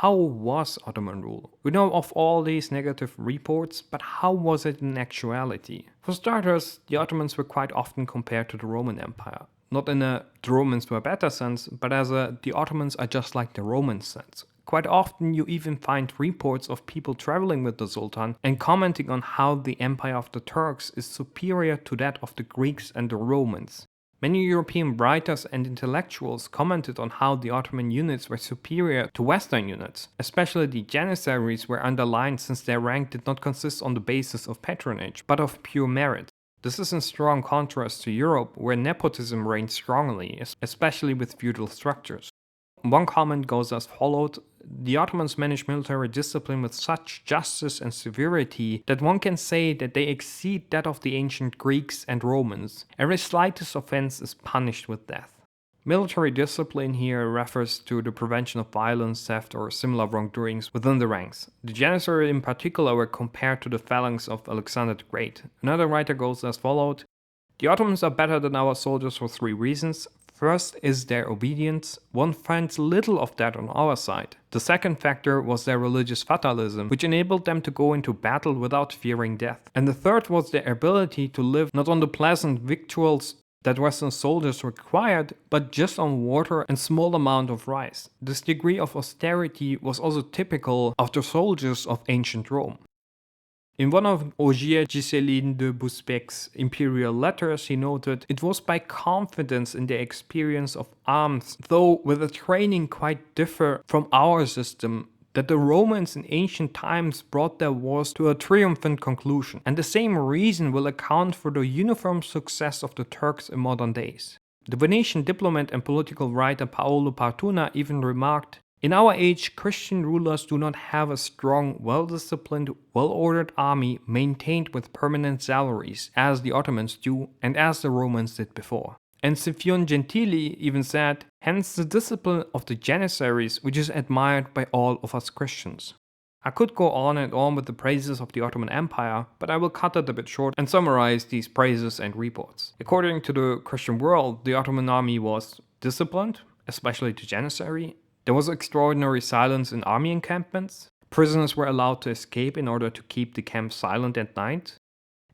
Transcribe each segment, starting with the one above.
how was Ottoman rule? We know of all these negative reports, but how was it in actuality? For starters, the Ottomans were quite often compared to the Roman Empire. Not in a the Romans were better sense, but as a the Ottomans are just like the Romans sense. Quite often you even find reports of people traveling with the Sultan and commenting on how the empire of the Turks is superior to that of the Greeks and the Romans. Many European writers and intellectuals commented on how the Ottoman units were superior to Western units. Especially the Janissaries were underlined since their rank did not consist on the basis of patronage, but of pure merit. This is in strong contrast to Europe, where nepotism reigned strongly, especially with feudal structures. One comment goes as followed: the Ottomans managed military discipline with such justice and severity that one can say that they exceed that of the ancient Greeks and Romans. Every slightest offense is punished with death. Military discipline here refers to the prevention of violence, theft, or similar wrongdoings within the ranks. The Janissaries in particular were compared to the phalanx of Alexander the Great. Another writer goes as followed: the Ottomans are better than our soldiers for three reasons. First is their obedience. One finds little of that on our side. The second factor was their religious fatalism, which enabled them to go into battle without fearing death. And the third was their ability to live not on the pleasant victuals that Western soldiers required, but just on water and small amount of rice. This degree of austerity was also typical of the soldiers of ancient Rome. In one of Ogier Ghiselin de Busbecq's imperial letters, he noted, "It was by confidence in their experience of arms, though with a training quite different from our system, that the Romans in ancient times brought their wars to a triumphant conclusion, and the same reason will account for the uniform success of the Turks in modern days." The Venetian diplomat and political writer Paolo Partuna even remarked, "In our age, Christian rulers do not have a strong, well-disciplined, well-ordered army maintained with permanent salaries, as the Ottomans do, and as the Romans did before." And Scipione Gentili even said, "Hence the discipline of the Janissaries, which is admired by all of us Christians." I could go on and on with the praises of the Ottoman Empire, but I will cut it a bit short and summarize these praises and reports. According to the Christian world, the Ottoman army was disciplined, especially the Janissary. There was extraordinary silence in army encampments. Prisoners were allowed to escape in order to keep the camp silent at night.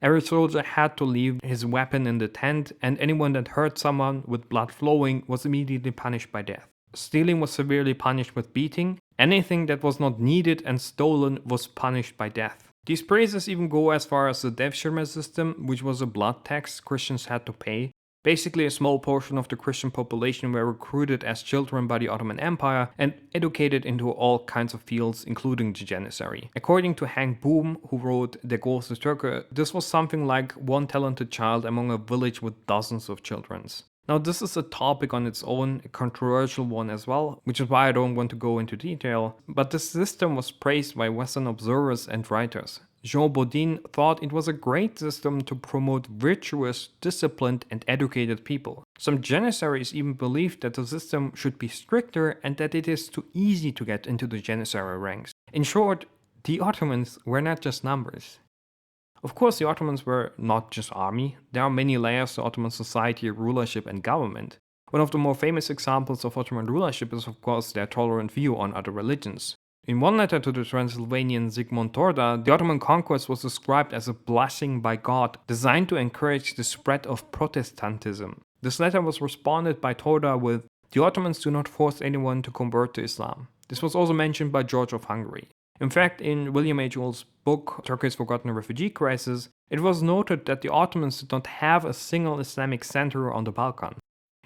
Every soldier had to leave his weapon in the tent, and anyone that hurt someone with blood flowing was immediately punished by death. Stealing was severely punished with beating. Anything that was not needed and stolen was punished by death. These praises even go as far as the devshirme system, which was a blood tax Christians had to pay. Basically, a small portion of the Christian population were recruited as children by the Ottoman Empire and educated into all kinds of fields, including the Janissary. According to Hank Boom, who wrote Der große Türke, this was something like one talented child among a village with dozens of children. Now, this is a topic on its own, a controversial one as well, which is why I don't want to go into detail, but this system was praised by Western observers and writers. Jean Bodin thought it was a great system to promote virtuous, disciplined, and educated people. Some Janissaries even believed that the system should be stricter and that it is too easy to get into the Janissary ranks. In short, the Ottomans were not just numbers. Of course, the Ottomans were not just army. There are many layers to Ottoman society, rulership, and government. One of the more famous examples of Ottoman rulership is, of course, their tolerant view on other religions. In one letter to the Transylvanian Zygmunt Torda, the Ottoman conquest was described as a blessing by God designed to encourage the spread of Protestantism. This letter was responded by Torda with, "The Ottomans do not force anyone to convert to Islam." This was also mentioned by George of Hungary. In fact, in William H. Old's book, Turkey's Forgotten Refugee Crisis, it was noted that the Ottomans did not have a single Islamic center on the Balkan.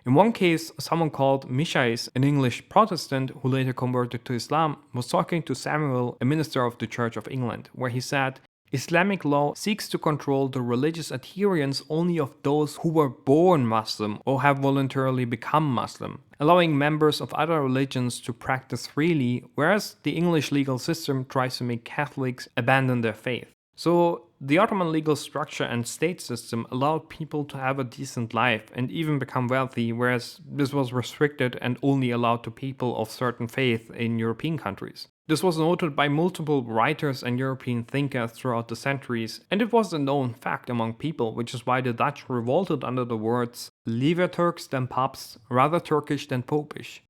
In one case, someone called Michais, an English Protestant who later converted to Islam, was talking to Samuel, a minister of the Church of England, where he said, "Islamic law seeks to control the religious adherence only of those who were born Muslim or have voluntarily become Muslim, allowing members of other religions to practice freely, whereas the English legal system tries to make Catholics abandon their faith." So, the Ottoman legal structure and state system allowed people to have a decent life and even become wealthy, whereas this was restricted and only allowed to people of certain faith in European countries. This was noted by multiple writers and European thinkers throughout the centuries, and it was a known fact among people, which is why the Dutch revolted under the words "Liever Turks than Paps, rather Turkish than Popish."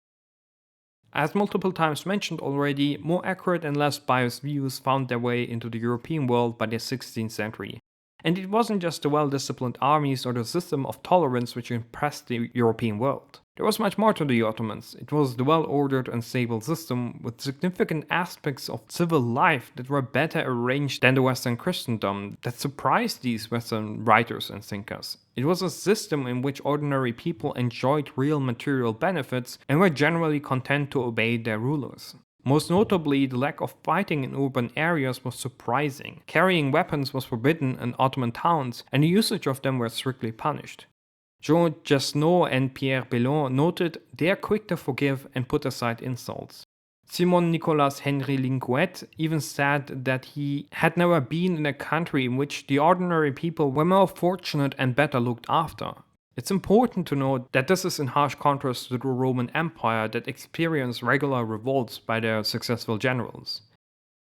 As multiple times mentioned already, more accurate and less biased views found their way into the European world by the 16th century. And it wasn't just the well-disciplined armies or the system of tolerance which impressed the European world. There was much more to the Ottomans. It was the well-ordered and stable system with significant aspects of civil life that were better arranged than the Western Christendom that surprised these Western writers and thinkers. It was a system in which ordinary people enjoyed real material benefits and were generally content to obey their rulers. Most notably, the lack of fighting in urban areas was surprising. Carrying weapons was forbidden in Ottoman towns, and the usage of them was strictly punished. Jean Jasneau and Pierre Bellon noted they are quick to forgive and put aside insults. Simon Nicolas Henry Linguet even said that he had never been in a country in which the ordinary people were more fortunate and better looked after. It's important to note that this is in harsh contrast to the Roman Empire that experienced regular revolts by their successful generals.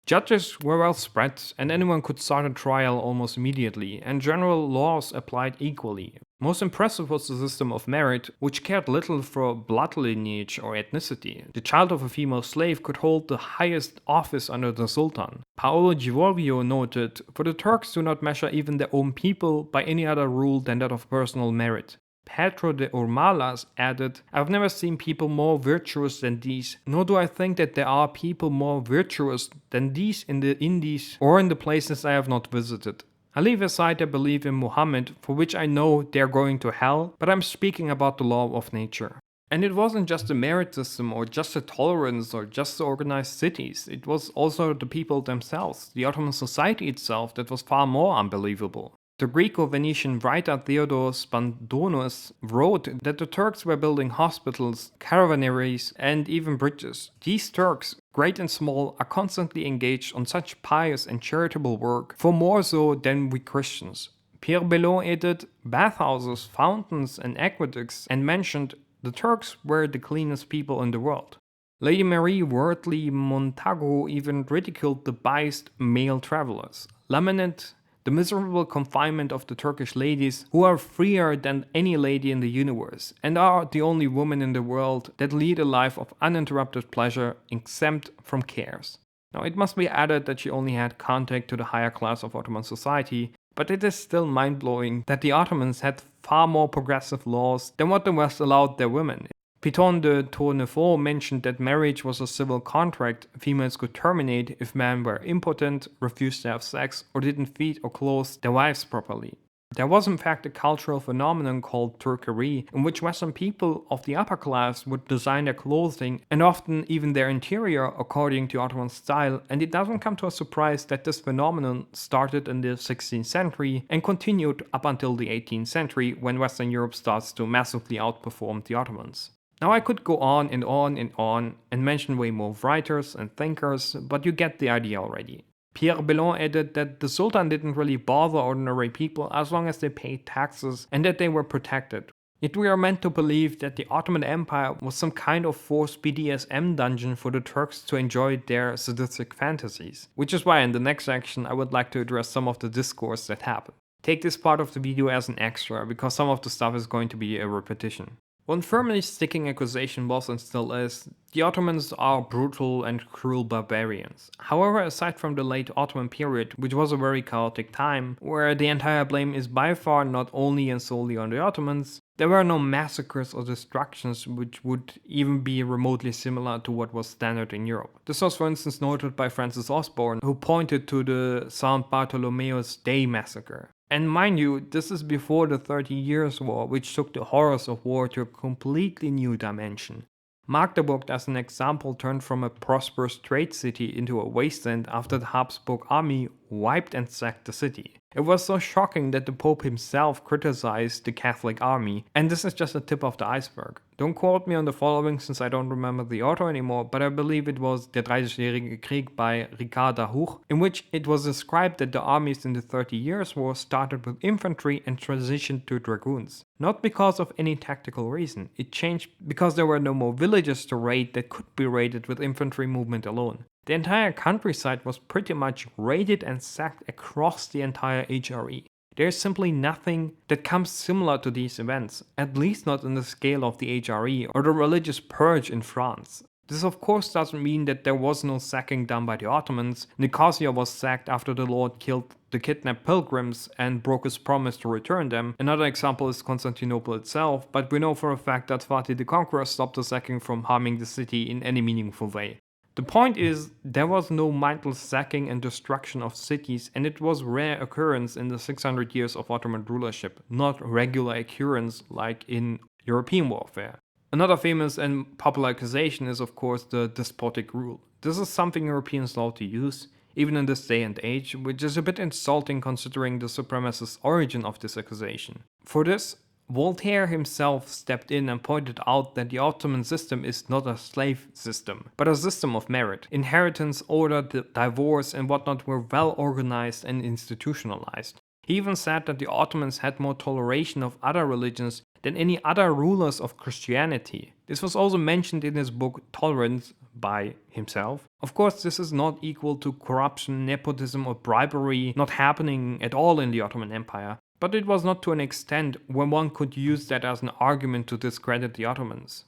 Judges were well spread, and anyone could start a trial almost immediately, and general laws applied equally. Most impressive was the system of merit, which cared little for blood lineage or ethnicity. The child of a female slave could hold the highest office under the Sultan. Paolo Givolvio noted, "For the Turks do not measure even their own people by any other rule than that of personal merit." Pedro de Urmalas added, "I've never seen people more virtuous than these, nor do I think that there are people more virtuous than these in the Indies or in the places I have not visited. I leave aside their belief in Muhammad, for which I know they are going to hell, but I'm speaking about the law of nature." And it wasn't just the merit system or just the tolerance or just the organized cities, it was also the people themselves, the Ottoman society itself that was far more unbelievable. The Greco-Venetian writer Theodore Spandonus wrote that the Turks were building hospitals, caravanaries, and even bridges. These Turks, great and small, are constantly engaged on such pious and charitable work, for more so than we Christians. Pierre Bellon added bathhouses, fountains, and aqueducts, and mentioned the Turks were the cleanest people in the world. Lady Marie Wortley Montagu even ridiculed the biased male travelers, lamented the miserable confinement of the Turkish ladies, who are freer than any lady in the universe, and are the only women in the world that lead a life of uninterrupted pleasure, exempt from cares. Now, it must be added that she only had contact to the higher class of Ottoman society, but it is still mind-blowing that the Ottomans had far more progressive laws than what the West allowed their women. Piton de Tournefort mentioned that marriage was a civil contract females could terminate if men were impotent, refused to have sex, or didn't feed or clothe their wives properly. There was in fact a cultural phenomenon called Turquerie, in which Western people of the upper class would design their clothing and often even their interior according to Ottoman style, and it doesn't come to a surprise that this phenomenon started in the 16th century and continued up until the 18th century, when Western Europe starts to massively outperform the Ottomans. Now I could go on and on and on and mention way more writers and thinkers, but you get the idea already. Pierre Bellon added that the Sultan didn't really bother ordinary people as long as they paid taxes and that they were protected. Yet we are meant to believe that the Ottoman Empire was some kind of forced BDSM dungeon for the Turks to enjoy their sadistic fantasies, which is why in the next section I would like to address some of the discourse that happened. Take this part of the video as an extra, because some of the stuff is going to be a repetition. One firmly sticking accusation was and still is, the Ottomans are brutal and cruel barbarians. However, aside from the late Ottoman period, which was a very chaotic time, where the entire blame is by far not only and solely on the Ottomans, there were no massacres or destructions which would even be remotely similar to what was standard in Europe. This was for instance noted by Francis Osborne, who pointed to the St. Bartholomew's Day massacre. And mind you, this is before the 30 Years' War, which took the horrors of war to a completely new dimension. Magdeburg, as an example, turned from a prosperous trade city into a wasteland after the Habsburg army wiped and sacked the city. It was so shocking that the Pope himself criticized the Catholic army, and this is just the tip of the iceberg. Don't quote me on the following since I don't remember the author anymore, but I believe it was Der Dreißigjährige Krieg by Ricard Dahuch, in which it was described that the armies in the 30 Years' War started with infantry and transitioned to dragoons. Not because of any tactical reason, it changed because there were no more villages to raid that could be raided with infantry movement alone. The entire countryside was pretty much raided and sacked across the entire HRE. There is simply nothing that comes similar to these events, at least not on the scale of the HRE or the religious purge in France. This of course doesn't mean that there was no sacking done by the Ottomans. Nicosia was sacked after the Lord killed the kidnapped pilgrims and broke his promise to return them. Another example is Constantinople itself, but we know for a fact that Fatih the Conqueror stopped the sacking from harming the city in any meaningful way. The point is, there was no mindless sacking and destruction of cities, and it was rare occurrence in the 600 years of Ottoman rulership, not regular occurrence like in European warfare. Another famous and popular accusation is of course the despotic rule. This is something Europeans love to use, even in this day and age, which is a bit insulting considering the supremacist origin of this accusation. For this, Voltaire himself stepped in and pointed out that the Ottoman system is not a slave system, but a system of merit. Inheritance, order, divorce and whatnot were well organized and institutionalized. He even said that the Ottomans had more toleration of other religions than any other rulers of Christianity. This was also mentioned in his book Tolerance by himself. Of course, this is not equal to corruption, nepotism or bribery not happening at all in the Ottoman Empire, but it was not to an extent where one could use that as an argument to discredit the Ottomans.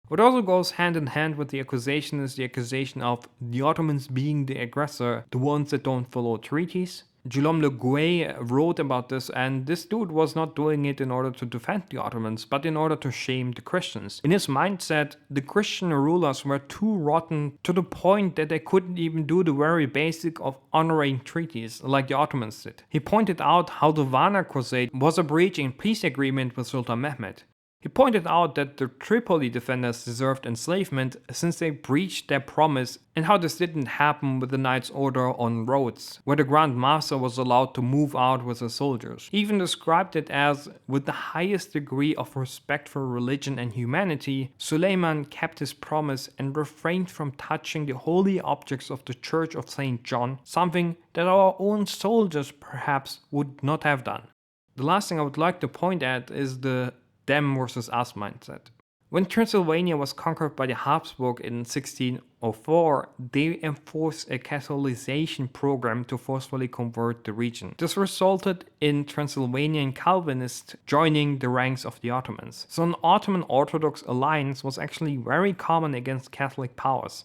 What also goes hand in hand with the accusation is the accusation of the Ottomans being the aggressor, the ones that don't follow treaties. Guillaume Le Guay wrote about this, and this dude was not doing it in order to defend the Ottomans, but in order to shame the Christians. In his mindset, the Christian rulers were too rotten to the point that they couldn't even do the very basic of honoring treaties like the Ottomans did. He pointed out how the Varna Crusade was a breach in peace agreement with Sultan Mehmed. He pointed out that the Tripoli defenders deserved enslavement since they breached their promise, and how this didn't happen with the Knights' Order on Rhodes, where the Grand Master was allowed to move out with his soldiers. He even described it as, with the highest degree of respect for religion and humanity, Suleiman kept his promise and refrained from touching the holy objects of the Church of St. John, something that our own soldiers perhaps would not have done. The last thing I would like to point at is the them versus us mindset. When Transylvania was conquered by the Habsburg in 1604, they enforced a Catholicization program to forcefully convert the region. This resulted in Transylvanian Calvinists joining the ranks of the Ottomans. So an Ottoman Orthodox alliance was actually very common against Catholic powers.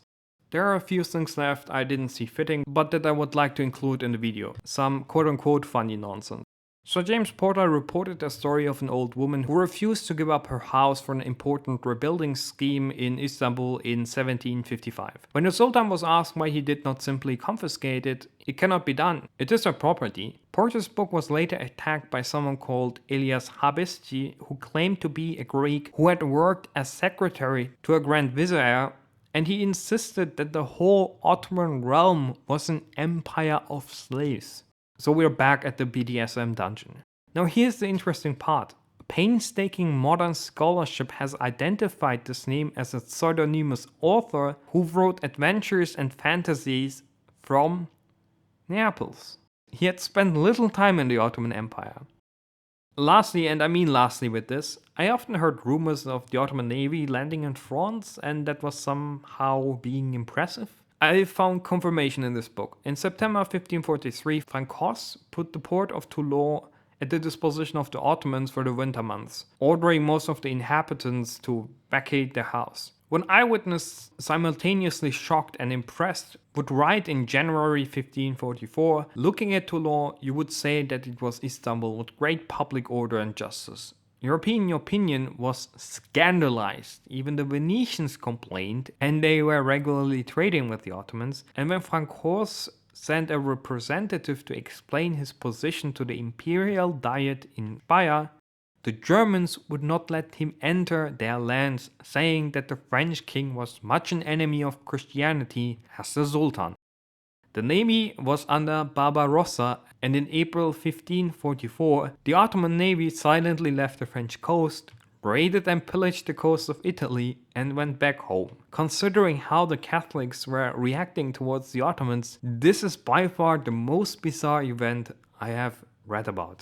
There are a few things left I didn't see fitting, but that I would like to include in the video. Some quote-unquote funny nonsense. So James Porter reported a story of an old woman who refused to give up her house for an important rebuilding scheme in Istanbul in 1755. When the Sultan was asked why he did not simply confiscate it, it cannot be done. It is her property. Porter's book was later attacked by someone called Elias Habisti, who claimed to be a Greek who had worked as secretary to a Grand Vizier, and he insisted that the whole Ottoman realm was an empire of slaves. So we're back at the BDSM dungeon. Now here's the interesting part. Painstaking modern scholarship has identified this name as a pseudonymous author who wrote adventures and fantasies from Naples. He had spent little time in the Ottoman Empire. Lastly, and I mean lastly with this, I often heard rumors of the Ottoman Navy landing in France and that was somehow being impressive. I found confirmation in this book. In September 1543, Francos put the port of Toulon at the disposition of the Ottomans for the winter months, ordering most of the inhabitants to vacate their house. One eyewitness, simultaneously shocked and impressed, would write in January 1544, looking at Toulon, you would say that it was Istanbul with great public order and justice. European opinion was scandalized. Even the Venetians complained, and they were regularly trading with the Ottomans. And when Francos sent a representative to explain his position to the imperial diet in Speyer, the Germans would not let him enter their lands, saying that the French king was much an enemy of Christianity as the Sultan. The navy was under Barbarossa, and in April 1544, the Ottoman navy silently left the French coast, raided and pillaged the coast of Italy, and went back home. Considering how the Catholics were reacting towards the Ottomans, this is by far the most bizarre event I have read about.